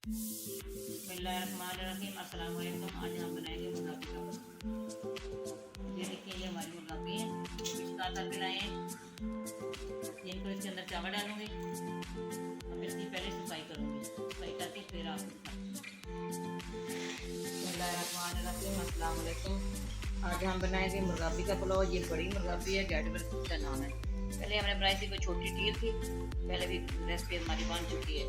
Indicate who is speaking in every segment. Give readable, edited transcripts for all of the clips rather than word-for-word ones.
Speaker 1: बिस्मिल्लाहिर्रहमानिर्रहीम। अस्सलाम वालेकुम। आज हम बनाएंगे मुर्गा का कबाब। ये देखिए, ये हमारी मुर्गा की है। इसका आटा मिलाए हैं। इनको इसके अंदर चावल डालूंगी। अब इसकी पहले सफाई करूंगी। सफाई करके फिर आपको बिस्मिल्लाहिर्रहमानिर्रहीम। अस्सलाम वालेकुम। आज हम बनाएंगे मुर्गाबी का पुलाव। ये बड़ी मुर्गाबी है, गैडबर का नाम है। पहले हमने बनाई थी, कोई छोटी टील थी। पहले भी रेसिपी हमारी बन चुकी है।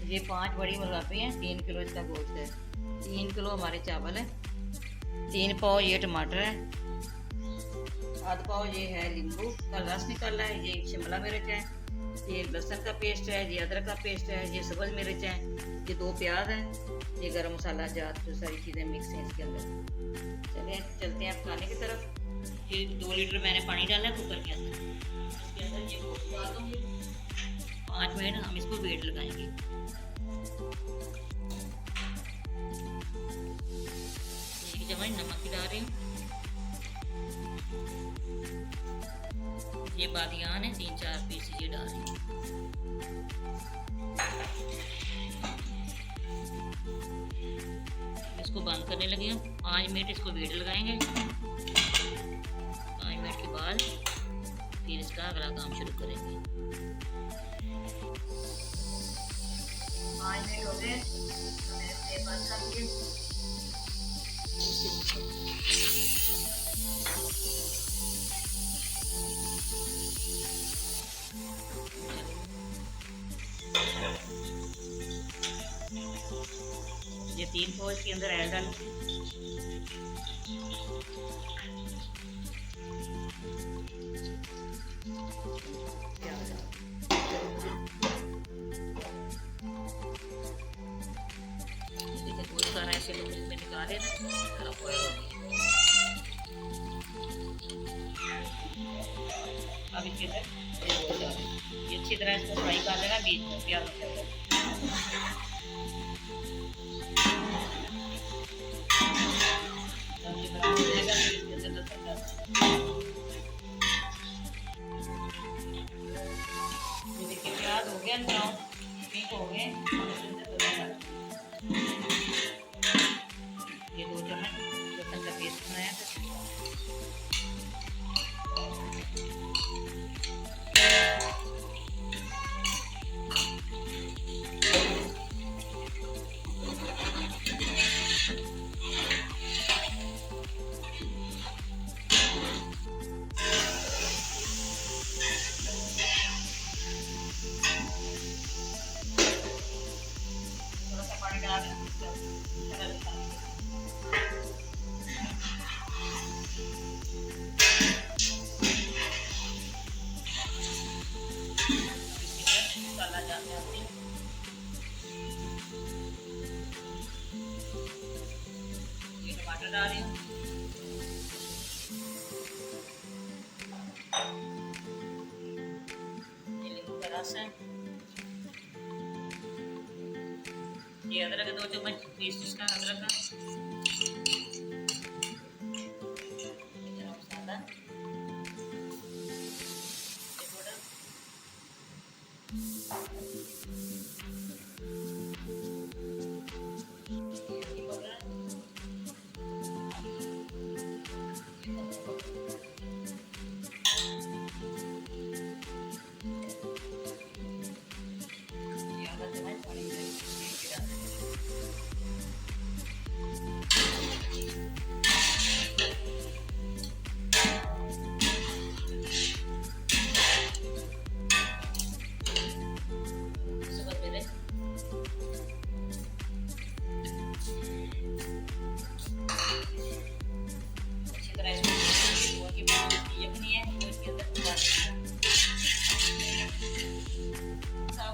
Speaker 1: ये 5 बड़ी मुर्गाबी हैं। 3 किलो इसका गोश्त है। 3 किलो हमारे चावल है। 3 पाव ये टमाटर है। आधा पाव ये है नींबू का रस निकाला है। ये शिमला मिर्च है। ये लहसुन का पेस्ट है। ये अदरक का पेस्ट है। ये सब्ज मिर्च है। ये 2 प्याज है। ये गरम मसाला जात, जो सारी चीज़ें मिक्स हैं इसके अंदर। चलिए चलते हैं पकाने की तरफ। ये 2 लीटर मैंने पानी डाला है कुकर के अंदर। इसके अंदर ये गोश्त डाल दूँगी। 5 मिनट हम इसको वेट लगाएंगे। नमक डाल रही हूँ। ये बादियान है, 3-4 पीस ये डाल रही हूँ। इसको बंद करने लगी हूँ। 5 मिनट इसको वेट लगाएंगे। 5 मिनट के बाद फिर इसका अगला काम शुरू करेंगे। 5 मिनट हो गए, मैंने बंद कर दिए। ये 3 पाव के अंदर ऐड डालूं। बहुत सारा ऐसे लोग इसमें निकाले ना, अब इसके अंदर ये अच्छी तरह इसको फ्राई कर लेना बीच में प्याज देखिए प्याज हो गया, ब्राउन पिंक हो गए। ये 2 चम्मच लहसुन का पेस्ट बनाया था। थोड़ा सा पानी डाल मसाला डालते हैं। ये टमाटर डाल रही हूँ। ये नींबू का रस है। ये अदरक 2 चम्मच पेस्ट इसका अदरक का।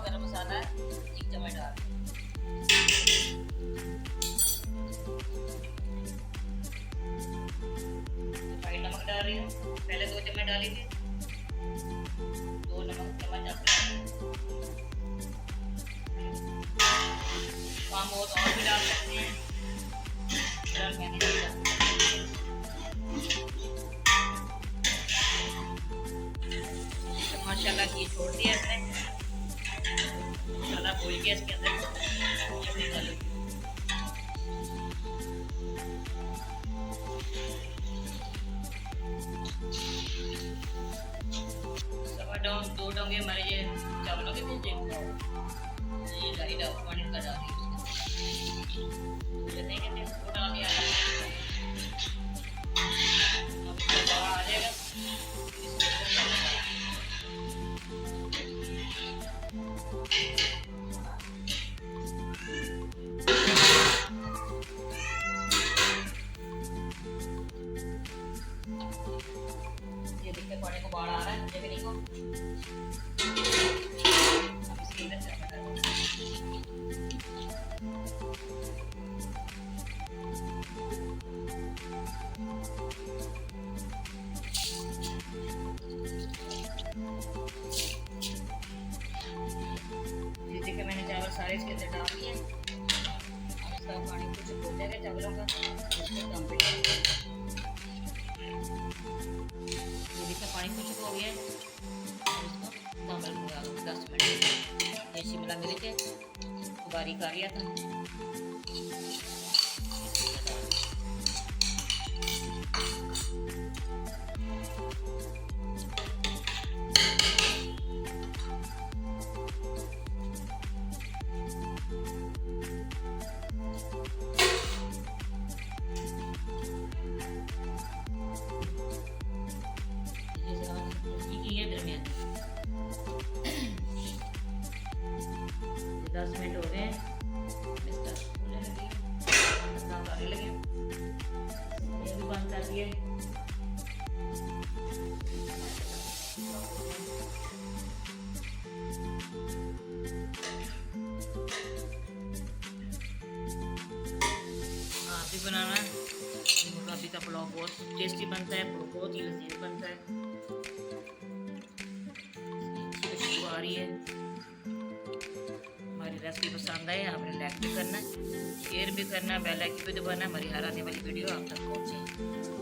Speaker 1: गरम मसाला, गरम मसाला 1 चम्मच डाल, नमक डाल रही हूँ। पहले 2 चम्मच डाली थी, 2 नमक चम्मच काम हो तो और भी डाल सकते हैं। माशाल्लाह घी छोड़ दिया इसने। मसाला भून के इसके अंदर तड़का डाल रही हूँ उसके अंदर। कहते हैं इसको डाल दिया अब इसका बड़ा आ जाएगा। ये देखिए पानी को बाढ़ आ रहा है मुझे भी नहीं को। अब इसके अंदर टमाटर ये देखिए मैंने चावल सारे इसके अंदर डाल दिए। अब इसका पानी कुछ हो जाएगा चावलों का, इसको दम पे डाल देंगे। ये देखिए पानी कुछ हो गया है, इसको दम पे लगा दो 10 मिनट। ये शिमला मिर्च है बारीक आ गया था। ये दरमियान 10 मिनट हो गए हैं, इसका फूलने लगी है, अपना उतारने लगे हैं। ये भी बंद कर दिए। आप भी बनाना मुर्गाबी का पुलाव बहुत टेस्टी बनता है, बहुत ही लजीज बनता है। खुशबू आ रही है। हमारी रेसिपी पसंद आए आपने लाइक भी करना, शेयर भी करना, बेल आइकन भी दबाना, हमारी हर आने वाली वीडियो आप तक पहुँचे।